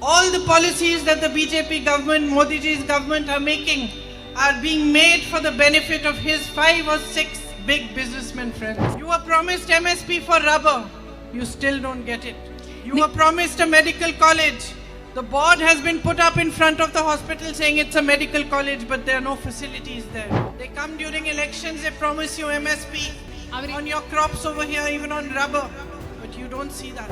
All the policies that the BJP government, Modi ji's government are making are being made for the benefit of his 5 or 6 big businessmen friends. You were promised MSP for rubber. You still don't get it. You were promised a medical college. The board has been put up in front of the hospital saying it's a medical college, but there are no facilities there. They come during elections, they promise you MSP on your crops over here, even on rubber, but you don't see that.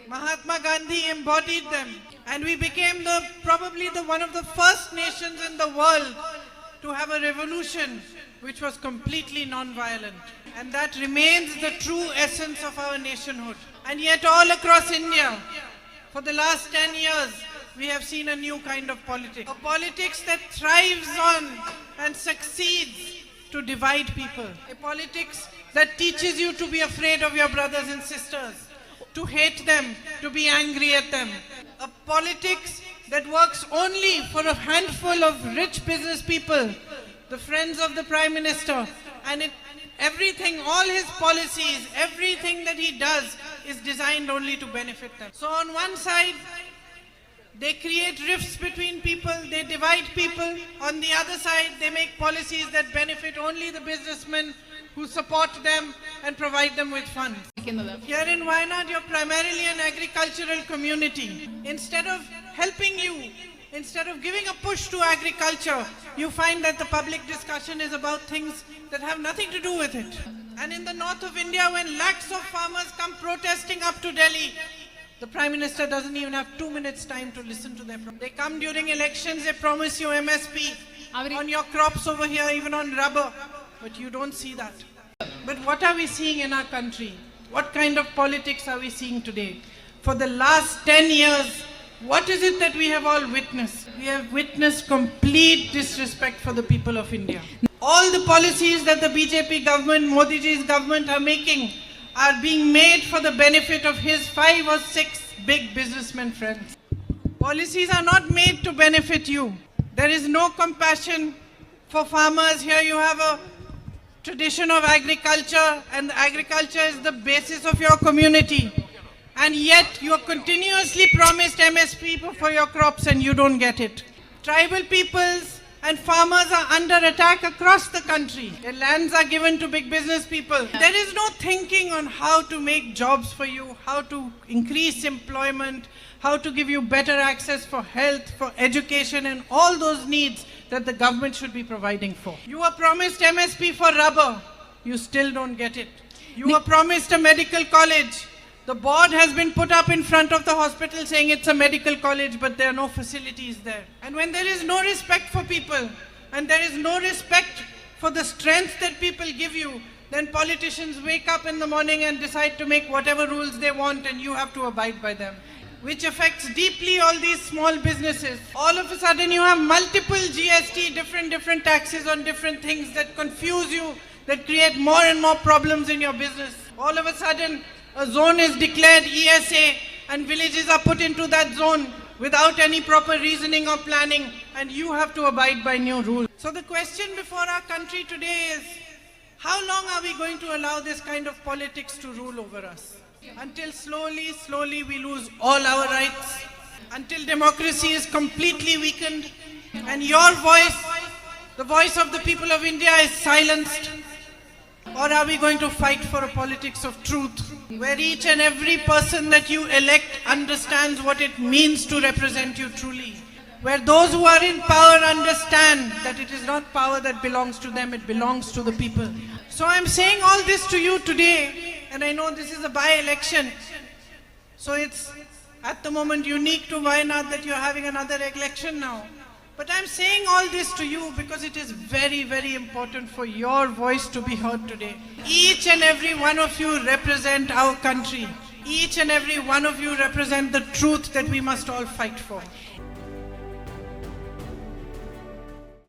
Mahatma Gandhi embodied them, and we became probably one of the first nations in the world to have a revolution which was completely non-violent. And that remains the true essence of our nationhood. And yet all across India, for the last 10 years, we have seen a new kind of politics. A politics that thrives on and succeeds to divide people. A politics that teaches you to be afraid of your brothers and sisters, to hate them, to be angry at them. A politics that works only for a handful of rich business people, the friends of the Prime Minister, and everything, all his policies, everything that he does is designed only to benefit them. So on one side, they create rifts between people, they divide people. On the other side, they make policies that benefit only the businessmen who support them and provide them with funds. Here in Wayanad, you're primarily an agricultural community. Instead of helping you, instead of giving a push to agriculture, you find that the public discussion is about things that have nothing to do with it. And in the north of India, when lakhs of farmers come protesting up to Delhi, the Prime Minister doesn't even have 2 minutes time to listen to them. They come during elections, they promise you MSP on your crops over here, even on rubber, but you don't see that. But what are we seeing in our country? What kind of politics are we seeing today? For the last 10 years, what is it that we have all witnessed? We have witnessed complete disrespect for the people of India. All the policies that the BJP government, Modi ji's government are making are being made for the benefit of his 5 or 6 big businessmen friends. Policies are not made to benefit you. There is no compassion for farmers. Here you have a tradition of agriculture, and agriculture is the basis of your community. And yet you are continuously promised MSP for your crops and you don't get it. Tribal peoples and farmers are under attack across the country. Their lands are given to big business people. There is no thinking on how to make jobs for you, how to increase employment, how to give you better access for health, for education, and all those needs that the government should be providing for. You were promised MSP for rubber. You still don't get it. You were promised a medical college. The board has been put up in front of the hospital saying it's a medical college, but there are no facilities there. And when there is no respect for people, and there is no respect for the strength that people give you, then politicians wake up in the morning and decide to make whatever rules they want, and you have to abide by them, which affects deeply all these small businesses. All of a sudden you have multiple GST, different taxes on different things that confuse you, that create more and more problems in your business. All of a sudden, a zone is declared ESA and villages are put into that zone without any proper reasoning or planning, and you have to abide by new rules. So the question before our country today is, how long are we going to allow this kind of politics to rule over us? Until slowly we lose all our rights, until democracy is completely weakened and your voice, the voice of the people of India, is silenced? Or are we going to fight for a politics of truth, where each and every person that you elect understands what it means to represent you truly, where those who are in power understand that it is not power that belongs to them, it belongs to the people. So I'm saying all this to you today, and I know this is a by-election, so it's at the moment unique to Wayanad that you're having another election now. But I'm saying all this to you because it is very important for your voice to be heard today. Each and every one of you represent our country. Each and every one of you represent the truth that we must all fight for.